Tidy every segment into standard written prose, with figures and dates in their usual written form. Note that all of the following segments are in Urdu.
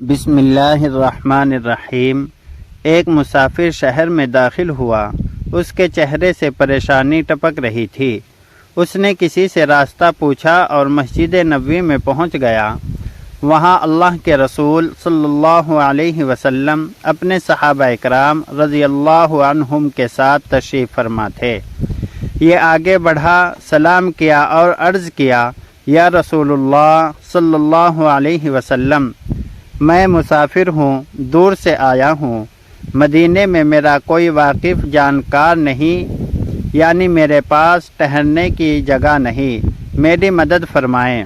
بسم اللہ الرحمن الرحیم۔ ایک مسافر شہر میں داخل ہوا۔ اس کے چہرے سے پریشانی ٹپک رہی تھی۔ اس نے کسی سے راستہ پوچھا اور مسجد نبوی میں پہنچ گیا۔ وہاں اللہ کے رسول صلی اللہ علیہ وسلم اپنے صحابہ اکرام رضی اللہ عنہم کے ساتھ تشریف فرما تھے۔ یہ آگے بڑھا، سلام کیا اور عرض کیا، یا رسول اللہ صلی اللہ علیہ وسلم، میں مسافر ہوں، دور سے آیا ہوں۔ مدینے میں میرا کوئی واقف جانکار نہیں، یعنی میرے پاس ٹھہرنے کی جگہ نہیں، میری مدد فرمائیں۔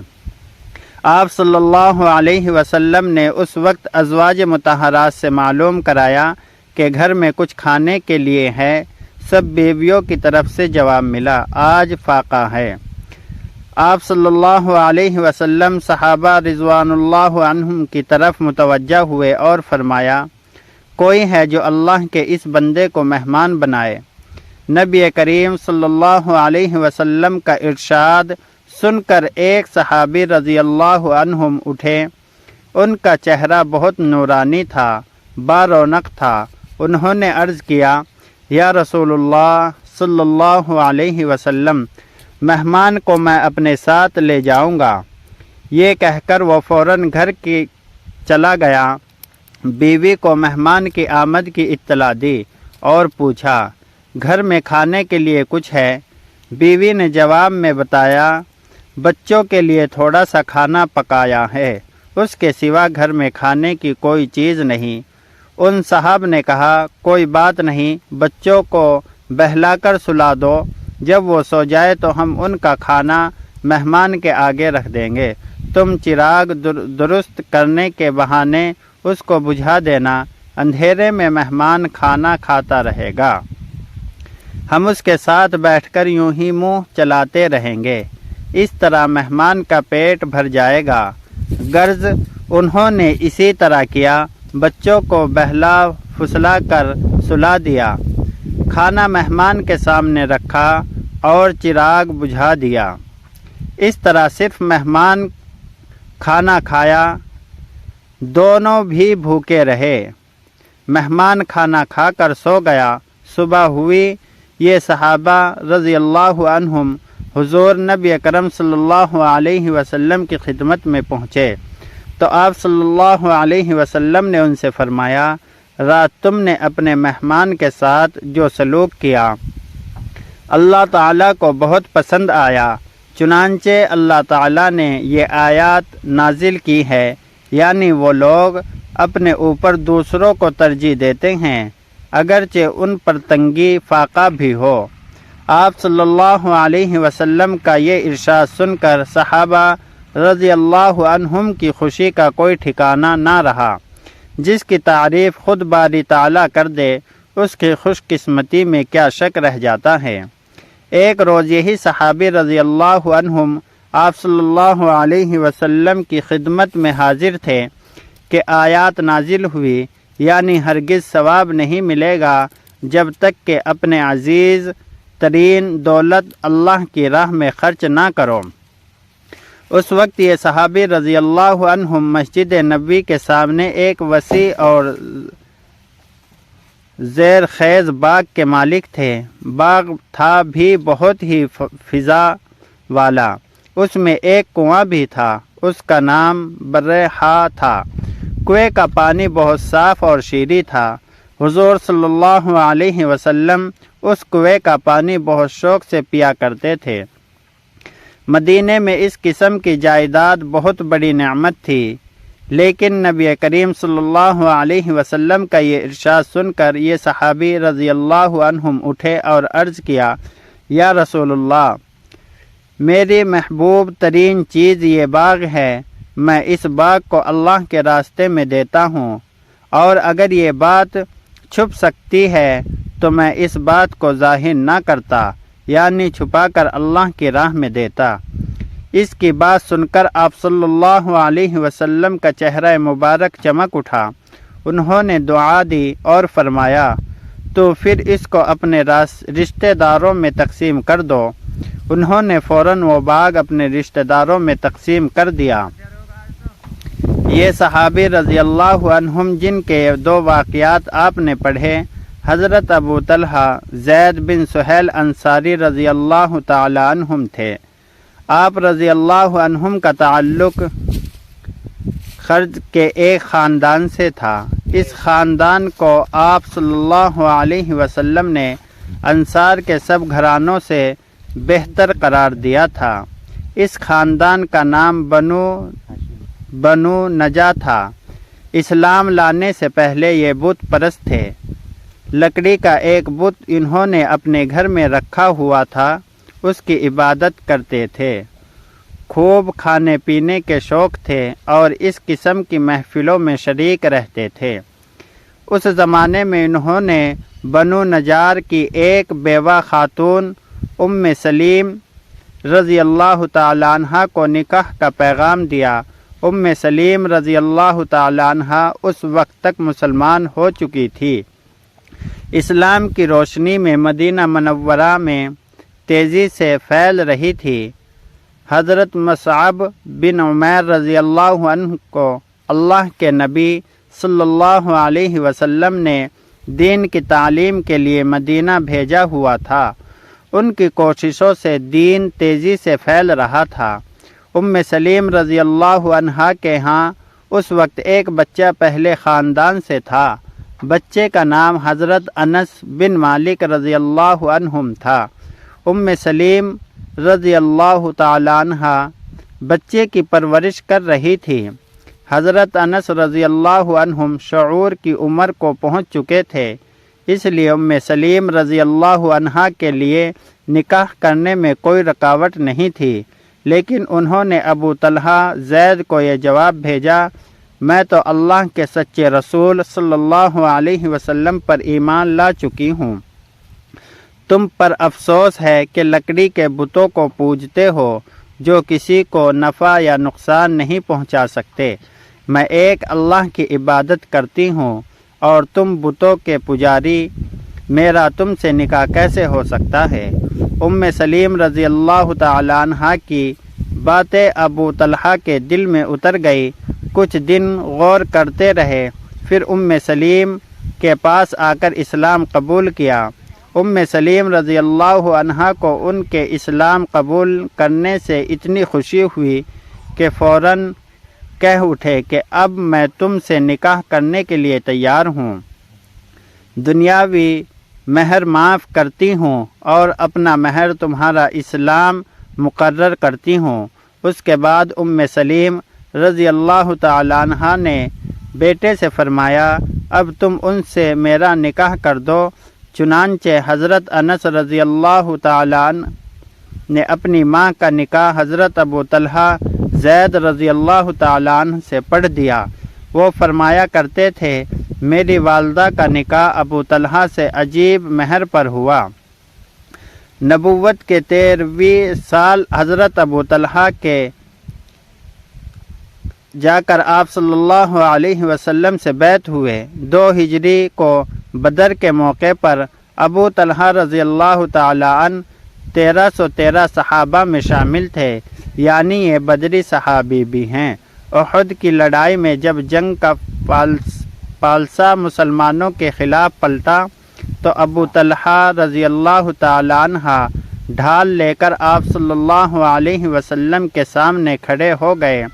آپ صلی اللہ علیہ وسلم نے اس وقت ازواج مطہرات سے معلوم کرایا کہ گھر میں کچھ کھانے کے لیے ہے۔ سب بیویوں کی طرف سے جواب ملا، آج فاقہ ہے۔ آپ صلی اللہ علیہ وسلم صحابہ رضوان اللہ عنہم کی طرف متوجہ ہوئے اور فرمایا، کوئی ہے جو اللہ کے اس بندے کو مہمان بنائے۔ نبی کریم صلی اللہ علیہ وسلم کا ارشاد سن کر ایک صحابی رضی اللہ عنہم اٹھے۔ ان کا چہرہ بہت نورانی تھا، بارونق تھا۔ انہوں نے عرض کیا، یا رسول اللہ صلی اللہ علیہ وسلم، مہمان کو میں اپنے ساتھ لے جاؤں گا۔ یہ کہہ کر وہ فوراً گھر کی چلا گیا۔ بیوی کو مہمان کی آمد کی اطلاع دی اور پوچھا، گھر میں کھانے کے لیے کچھ ہے؟ بیوی نے جواب میں بتایا، بچوں کے لیے تھوڑا سا کھانا پکایا ہے، اس کے سوا گھر میں کھانے کی کوئی چیز نہیں۔ ان صاحب نے کہا، کوئی بات نہیں، بچوں کو بہلا کر سلا دو، جب وہ سو جائے تو ہم ان کا کھانا مہمان کے آگے رکھ دیں گے۔ تم چراغ درست کرنے کے بہانے اس کو بجھا دینا، اندھیرے میں مہمان کھانا کھاتا رہے گا، ہم اس کے ساتھ بیٹھ کر یوں ہی منہ چلاتے رہیں گے، اس طرح مہمان کا پیٹ بھر جائے گا۔ غرض انہوں نے اسی طرح کیا، بچوں کو بہلا پھسلا کر سلا دیا، کھانا مہمان کے سامنے رکھا اور چراغ بجھا دیا۔ اس طرح صرف مہمان کھانا کھایا، دونوں بھی بھوکے رہے۔ مہمان کھانا کھا کر سو گیا۔ صبح ہوئی، یہ صحابہ رضی اللہ عنہم حضور نبی اکرم صلی اللہ علیہ وسلم کی خدمت میں پہنچے تو آپ صلی اللہ علیہ وسلم نے ان سے فرمایا، رات تم نے اپنے مہمان کے ساتھ جو سلوک کیا اللہ تعالیٰ کو بہت پسند آیا، چنانچہ اللہ تعالیٰ نے یہ آیات نازل کی ہے، یعنی وہ لوگ اپنے اوپر دوسروں کو ترجیح دیتے ہیں اگرچہ ان پر تنگی فاقہ بھی ہو۔ آپ صلی اللہ علیہ وسلم کا یہ ارشاد سن کر صحابہ رضی اللہ عنہم کی خوشی کا کوئی ٹھکانہ نہ رہا۔ جس کی تعریف خود باری تعالیٰ کر دے، اس کی خوش قسمتی میں کیا شک رہ جاتا ہے۔ ایک روز یہی صحابی رضی اللہ عنہم آپ صلی اللہ علیہ وسلم کی خدمت میں حاضر تھے کہ آیات نازل ہوئی، یعنی ہرگز ثواب نہیں ملے گا جب تک کہ اپنے عزیز ترین دولت اللہ کی راہ میں خرچ نہ کرو۔ اس وقت یہ صحابی رضی اللہ عنہم مسجد نبوی کے سامنے ایک وسیع اور زیر خیز باغ کے مالک تھے۔ باغ تھا بھی بہت ہی فضا والا، اس میں ایک کنواں بھی تھا، اس کا نام برحا تھا۔ کنویں کا پانی بہت صاف اور شیریں تھا۔ حضور صلی اللہ علیہ وسلم اس کنویں کا پانی بہت شوق سے پیا کرتے تھے۔ مدینے میں اس قسم کی جائیداد بہت بڑی نعمت تھی، لیکن نبی کریم صلی اللہ علیہ وسلم کا یہ ارشاد سن کر یہ صحابی رضی اللہ عنہم اٹھے اور عرض کیا، یا رسول اللہ، میری محبوب ترین چیز یہ باغ ہے، میں اس باغ کو اللہ کے راستے میں دیتا ہوں، اور اگر یہ بات چھپ سکتی ہے تو میں اس بات کو ظاہر نہ کرتا، یعنی چھپا کر اللہ کی راہ میں دیتا۔ اس کی بات سن کر آپ صلی اللہ علیہ وسلم کا چہرہ مبارک چمک اٹھا۔ انہوں نے دعا دی اور فرمایا، تو پھر اس کو اپنے رشتہ داروں میں تقسیم کر دو۔ انہوں نے فوراً وہ باغ اپنے رشتہ داروں میں تقسیم کر دیا۔ یہ صحابی رضی اللہ عنہم جن کے دو واقعات آپ نے پڑھے، حضرت ابو طلحہ زید بن سہیل انصاری رضی اللہ تعالی عنہم تھے۔ آپ رضی اللہ عنہم کا تعلق خرج کے ایک خاندان سے تھا۔ اس خاندان کو آپ صلی اللہ علیہ وسلم نے انصار کے سب گھرانوں سے بہتر قرار دیا تھا۔ اس خاندان کا نام بنو نجا تھا۔ اسلام لانے سے پہلے یہ بت پرست تھے۔ لکڑی کا ایک بت انہوں نے اپنے گھر میں رکھا ہوا تھا، اس کی عبادت کرتے تھے۔ خوب کھانے پینے کے شوق تھے اور اس قسم کی محفلوں میں شریک رہتے تھے۔ اس زمانے میں انہوں نے بنو نجار کی ایک بیوہ خاتون ام سلیم رضی اللہ تعالی عنہ کو نکاح کا پیغام دیا۔ ام سلیم رضی اللہ تعالی عنہ اس وقت تک مسلمان ہو چکی تھی۔ اسلام کی روشنی میں مدینہ منورہ میں تیزی سے پھیل رہی تھی۔ حضرت مصعب بن عمیر رضی اللہ عنہ کو اللہ کے نبی صلی اللہ علیہ وسلم نے دین کی تعلیم کے لیے مدینہ بھیجا ہوا تھا۔ ان کی کوششوں سے دین تیزی سے پھیل رہا تھا۔ ام سلیم رضی اللہ عنہا کے ہاں اس وقت ایک بچہ پہلے خاندان سے تھا۔ بچے کا نام حضرت انس بن مالک رضی اللہ عنہم تھا۔ ام سلیم رضی اللہ تعالی عنہ بچے کی پرورش کر رہی تھی۔ حضرت انس رضی اللہ عنہم شعور کی عمر کو پہنچ چکے تھے، اس لیے ام سلیم رضی اللہ عنہا کے لیے نکاح کرنے میں کوئی رکاوٹ نہیں تھی، لیکن انہوں نے ابو طلحہ زید کو یہ جواب بھیجا، میں تو اللہ کے سچے رسول صلی اللہ علیہ وسلم پر ایمان لا چکی ہوں۔ تم پر افسوس ہے کہ لکڑی کے بتوں کو پوجتے ہو جو کسی کو نفع یا نقصان نہیں پہنچا سکتے۔ میں ایک اللہ کی عبادت کرتی ہوں اور تم بتوں کے پجاری، میرا تم سے نکاح کیسے ہو سکتا ہے؟ ام سلیم رضی اللہ تعالی عنہ کی باتیں ابو طلحہ کے دل میں اتر گئی۔ کچھ دن غور کرتے رہے، پھر ام سلیم کے پاس آ کر اسلام قبول کیا۔ ام سلیم رضی اللہ عنہ کو ان کے اسلام قبول کرنے سے اتنی خوشی ہوئی کہ فوراً کہہ اٹھے کہ اب میں تم سے نکاح کرنے کے لیے تیار ہوں، دنیاوی مہر معاف کرتی ہوں اور اپنا مہر تمہارا اسلام مقرر کرتی ہوں۔ اس کے بعد ام سلیم رضی اللہ تعالی عنہ نے بیٹے سے فرمایا، اب تم ان سے میرا نکاح کر دو۔ چنانچہ حضرت انس رضی اللہ تعالی عنہ نے اپنی ماں کا نکاح حضرت ابو طلحہ زید رضی اللہ تعالی عنہ سے پڑھ دیا۔ وہ فرمایا کرتے تھے، میری والدہ کا نکاح ابو طلحہ سے عجیب مہر پر ہوا۔ نبوت کے 13ویں سال حضرت ابو طلحہ کے جا کر آپ صلی اللہ علیہ وسلم سے بیعت ہوئے۔ 2 ہجری کو بدر کے موقع پر ابو طلحہ رضی اللہ تعالی عنہ 1313 صحابہ میں شامل تھے، یعنی یہ بدری صحابی بھی ہیں۔ احد کی لڑائی میں جب جنگ کا پالسا مسلمانوں کے خلاف پلٹا تو ابو طلحہ رضی اللہ تعالی عنہ ڈھال لے کر آپ صلی اللہ علیہ وسلم کے سامنے کھڑے ہو گئے۔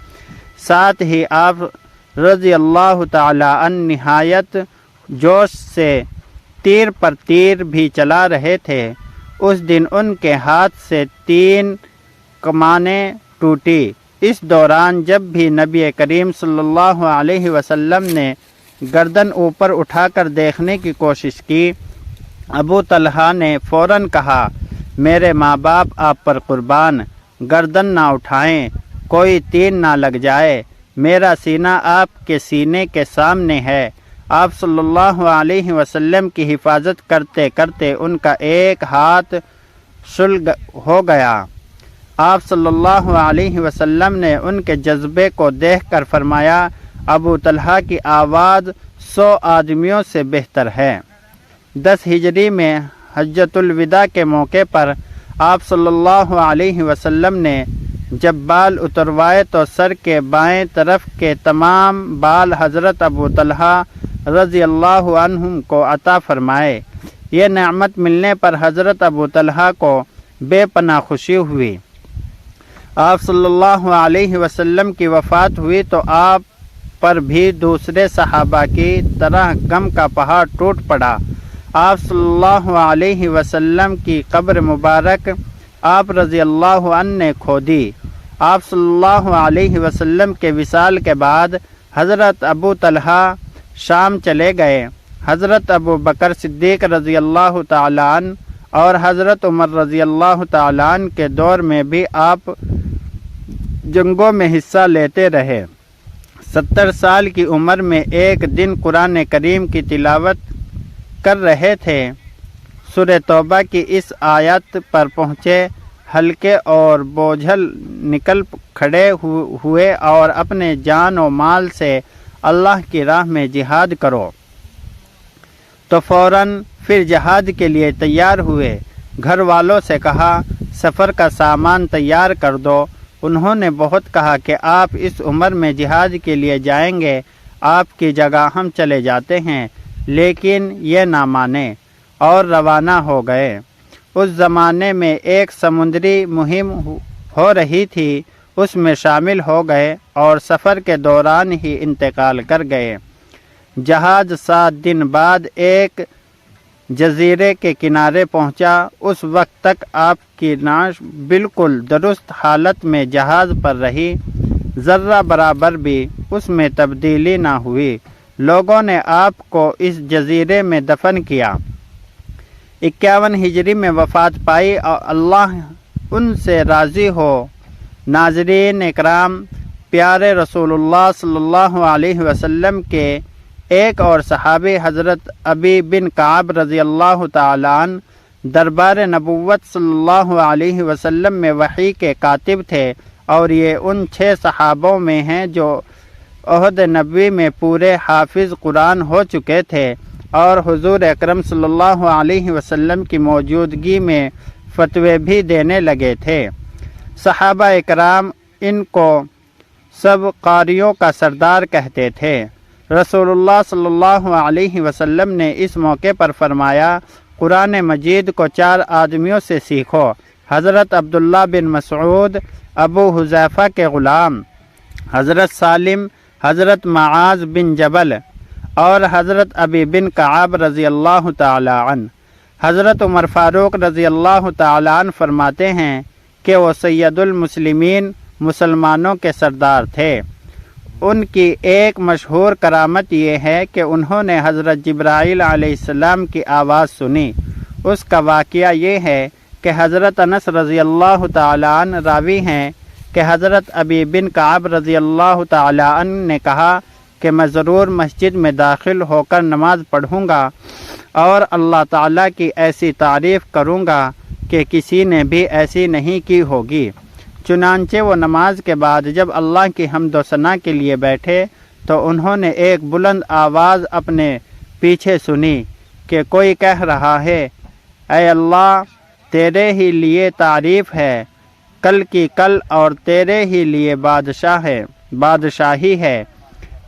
ساتھ ہی آپ رضی اللہ تعالی عنہ نہایت جوش سے تیر پر تیر بھی چلا رہے تھے۔ اس دن ان کے ہاتھ سے 3 کمانیں ٹوٹی۔ اس دوران جب بھی نبی کریم صلی اللہ علیہ وسلم نے گردن اوپر اٹھا کر دیکھنے کی کوشش کی، ابو طلحہ نے فوراً کہا، میرے ماں باپ آپ پر قربان، گردن نہ اٹھائیں، کوئی تیر نہ لگ جائے، میرا سینہ آپ کے سینے کے سامنے ہے۔ آپ صلی اللہ علیہ وسلم کی حفاظت کرتے کرتے ان کا ایک ہاتھ شل ہو گیا۔ آپ صلی اللہ علیہ وسلم نے ان کے جذبے کو دیکھ کر فرمایا، ابو طلحہ کی آواز 100 آدمیوں سے بہتر ہے۔ 10 ہجری میں حجۃ الوداع کے موقع پر آپ صلی اللہ علیہ وسلم نے جب بال اتروائے تو سر کے بائیں طرف کے تمام بال حضرت ابو طلحہ رضی اللہ عنہم کو عطا فرمائے۔ یہ نعمت ملنے پر حضرت ابو طلحہ کو بے پناہ خوشی ہوئی۔ آپ صلی اللہ علیہ وسلم کی وفات ہوئی تو آپ پر بھی دوسرے صحابہ کی طرح غم کا پہاڑ ٹوٹ پڑا۔ آپ صلی اللہ علیہ وسلم کی قبر مبارک آپ رضی اللہ عنہ نے کھودی۔ آپ صلی اللہ علیہ وسلم کے وصال کے بعد حضرت ابو طلحہ شام چلے گئے۔ حضرت ابو بکر صدیق رضی اللہ تعالیٰ عنہ اور حضرت عمر رضی اللہ تعالیٰ عنہ کے دور میں بھی آپ جنگوں میں حصہ لیتے رہے۔ 70 سال کی عمر میں ایک دن قرآن کریم کی تلاوت کر رہے تھے۔ سورہ توبہ کی اس آیت پر پہنچے، ہلکے اور بوجھل نکل کھڑے ہوئے اور اپنے جان و مال سے اللہ کی راہ میں جہاد کرو، تو فوراً پھر جہاد کے لیے تیار ہوئے۔ گھر والوں سے کہا سفر کا سامان تیار کر دو۔ انہوں نے بہت کہا کہ آپ اس عمر میں جہاد کے لیے جائیں گے، آپ کی جگہ ہم چلے جاتے ہیں، لیکن یہ نہ مانے اور روانہ ہو گئے۔ اس زمانے میں ایک سمندری مہم ہو رہی تھی، اس میں شامل ہو گئے اور سفر کے دوران ہی انتقال کر گئے۔ جہاز 7 دن بعد ایک جزیرے کے کنارے پہنچا۔ اس وقت تک آپ کی نعش بالکل درست حالت میں جہاز پر رہی، ذرہ برابر بھی اس میں تبدیلی نہ ہوئی۔ لوگوں نے آپ کو اس جزیرے میں دفن کیا۔ 51 ہجری میں وفات پائی اور اللہ ان سے راضی ہو۔ ناظرین اکرام، پیارے رسول اللہ صلی اللہ علیہ وسلم کے ایک اور صحابی حضرت ابی بن کعب رضی اللہ تعالیٰ عنہ دربار نبوت صلی اللہ علیہ وسلم میں وحی کے کاتب تھے، اور یہ ان 6 صحابوں میں ہیں جو عہد نبوی میں پورے حافظ قرآن ہو چکے تھے اور حضور اکرم صلی اللہ علیہ وسلم کی موجودگی میں فتوے بھی دینے لگے تھے۔ صحابہ اکرام ان کو سب قاریوں کا سردار کہتے تھے۔ رسول اللہ صلی اللہ علیہ وسلم نے اس موقع پر فرمایا، قرآن مجید کو 4 آدمیوں سے سیکھو: حضرت عبداللہ بن مسعود، ابو حذیفہ کے غلام حضرت سالم، حضرت معاذ بن جبل اور حضرت ابی بن کعب رضی اللہ تعالی عنہ۔ حضرت عمر فاروق رضی اللہ تعالی عنہ فرماتے ہیں کہ وہ سید المسلمین، مسلمانوں کے سردار تھے۔ ان کی ایک مشہور کرامت یہ ہے کہ انہوں نے حضرت جبرائیل علیہ السلام کی آواز سنی۔ اس کا واقعہ یہ ہے کہ حضرت انس رضی اللہ تعالی عنہ راوی ہیں کہ حضرت ابی بن کعب رضی اللہ تعالی عنہ نے کہا کہ میں ضرور مسجد میں داخل ہو کر نماز پڑھوں گا اور اللہ تعالیٰ کی ایسی تعریف کروں گا کہ کسی نے بھی ایسی نہیں کی ہوگی۔ چنانچہ وہ نماز کے بعد جب اللہ کی حمد و ثنا کے لیے بیٹھے تو انہوں نے ایک بلند آواز اپنے پیچھے سنی کہ کوئی کہہ رہا ہے، اے اللہ، تیرے ہی لیے تعریف ہے، کل کی کل اور تیرے ہی لیے بادشاہی ہے،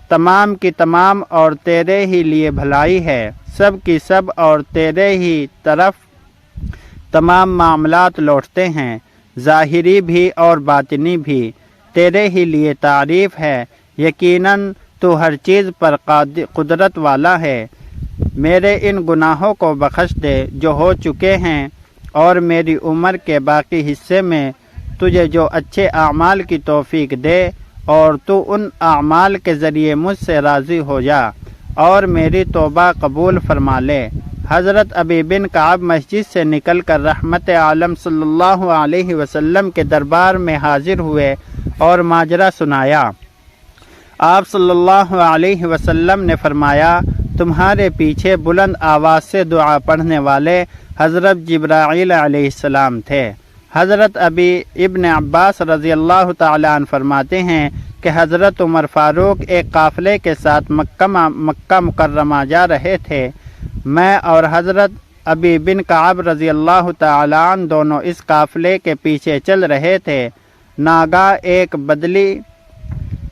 تمام کی تمام اور تیرے ہی لیے بھلائی ہے، سب کی سب اور تیرے ہی طرف تمام معاملات لوٹتے ہیں، ظاہری بھی اور باطنی بھی، تیرے ہی لیے تعریف ہے، یقیناً تو ہر چیز پر قدرت والا ہے۔ میرے ان گناہوں کو بخش دے جو ہو چکے ہیں، اور میری عمر کے باقی حصے میں تجھے جو اچھے اعمال کی توفیق دے، اور تو ان اعمال کے ذریعے مجھ سے راضی ہو جا اور میری توبہ قبول فرما لے۔ حضرت ابی بن کعب مسجد سے نکل کر رحمت عالم صلی اللہ علیہ وسلم کے دربار میں حاضر ہوئے اور ماجرا سنایا۔ آپ صلی اللہ علیہ وسلم نے فرمایا، تمہارے پیچھے بلند آواز سے دعا پڑھنے والے حضرت جبرائیل علیہ السلام تھے۔ حضرت ابی ابن عباس رضی اللہ تعالیٰ عنہ فرماتے ہیں کہ حضرت عمر فاروق ایک قافلے کے ساتھ مکہ مکرمہ جا رہے تھے۔ میں اور حضرت ابی بن کعب رضی اللہ تعالیٰ عنہ دونوں اس قافلے کے پیچھے چل رہے تھے۔ ناگا ایک بدلی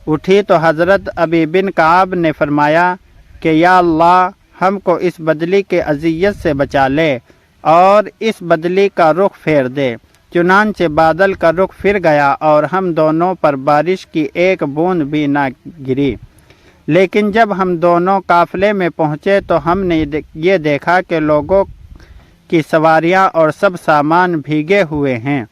اٹھی تو حضرت ابی بن کعب نے فرمایا کہ یا اللہ ہم کو اس بدلی کے اذیت سے بچا لے اور اس بدلی کا رخ پھیر دے۔ چنانچہ بادل کا رخ پھر گیا اور ہم دونوں پر بارش کی ایک بوند بھی نہ گری۔ لیکن جب ہم دونوں قافلے میں پہنچے تو ہم نے یہ دیکھا کہ لوگوں کی سواریاں اور سب سامان بھیگے ہوئے ہیں۔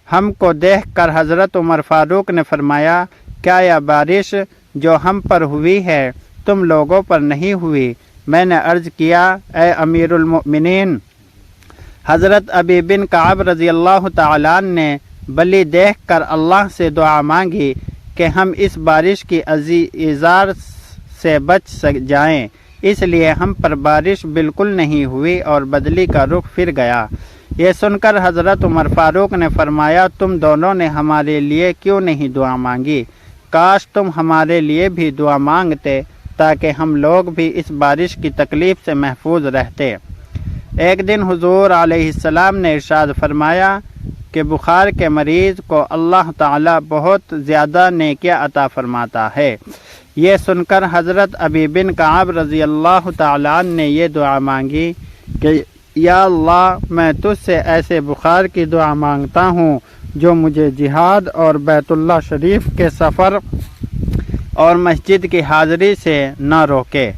ہم کو دیکھ کر حضرت عمر فاروق نے فرمایا کیا یہ بارش جو ہم پر ہوئی ہے تم لوگوں پر نہیں ہوئی؟ میں نے عرض کیا اے امیر المؤمنین، حضرت ابی بن کعب رضی اللہ تعالیٰ عنہ نے بلی دیکھ کر اللہ سے دعا مانگی کہ ہم اس بارش کی ایزار سے بچ جائیں، اس لیے ہم پر بارش بالکل نہیں ہوئی اور بدلی کا رخ پھر گیا۔ یہ سن کر حضرت عمر فاروق نے فرمایا تم دونوں نے ہمارے لیے کیوں نہیں دعا مانگی؟ کاش تم ہمارے لیے بھی دعا مانگتے تاکہ ہم لوگ بھی اس بارش کی تکلیف سے محفوظ رہتے۔ ایک دن حضور علیہ السلام نے ارشاد فرمایا کہ بخار کے مریض کو اللہ تعالیٰ بہت زیادہ نیکیاں عطا فرماتا ہے۔ یہ سن کر حضرت ابی بن کعب رضی اللہ تعالیٰ عنہ نے یہ دعا مانگی کہ یا اللہ میں تجھ سے ایسے بخار کی دعا مانگتا ہوں جو مجھے جہاد اور بیت اللہ شریف کے سفر اور مسجد کی حاضری سے نہ روکے۔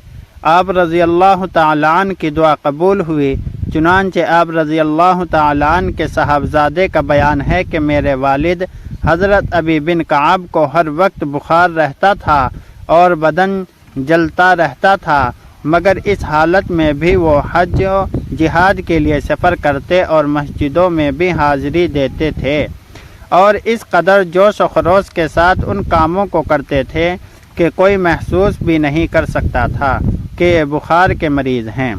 آپ رضی اللہ تعالیٰ عنہ کی دعا قبول ہوئی۔ چنانچہ آپ رضی اللہ تعالیٰ عنہ کے صاحبزادے کا بیان ہے کہ میرے والد حضرت ابی بن کعب کو ہر وقت بخار رہتا تھا اور بدن جلتا رہتا تھا، مگر اس حالت میں بھی وہ حج و جہاد کے لیے سفر کرتے اور مسجدوں میں بھی حاضری دیتے تھے اور اس قدر جوش و خروش کے ساتھ ان کاموں کو کرتے تھے کہ کوئی محسوس بھی نہیں کر سکتا تھا کہ یہ بخار کے مریض ہیں۔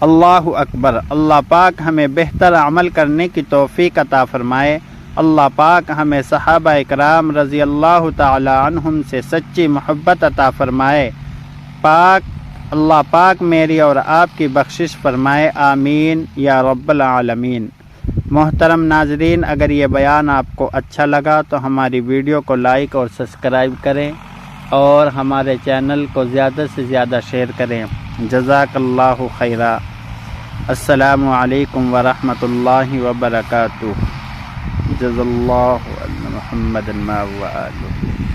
اللہ اکبر۔ اللہ پاک ہمیں بہتر عمل کرنے کی توفیق عطا فرمائے۔ اللہ پاک ہمیں صحابہ اکرام رضی اللہ تعالی عنہم سے سچی محبت عطا فرمائے۔ اللہ پاک میری اور آپ کی بخشش فرمائے، آمین یا رب العالمین۔ محترم ناظرین، اگر یہ بیان آپ کو اچھا لگا تو ہماری ویڈیو کو لائک اور سبسکرائب کریں اور ہمارے چینل کو زیادہ سے زیادہ شیئر کریں۔ جزاک اللہ خیرا۔ السلام علیکم ورحمۃ اللہ وبرکاتہ۔ جزا اللہ محمد ما وآلہ۔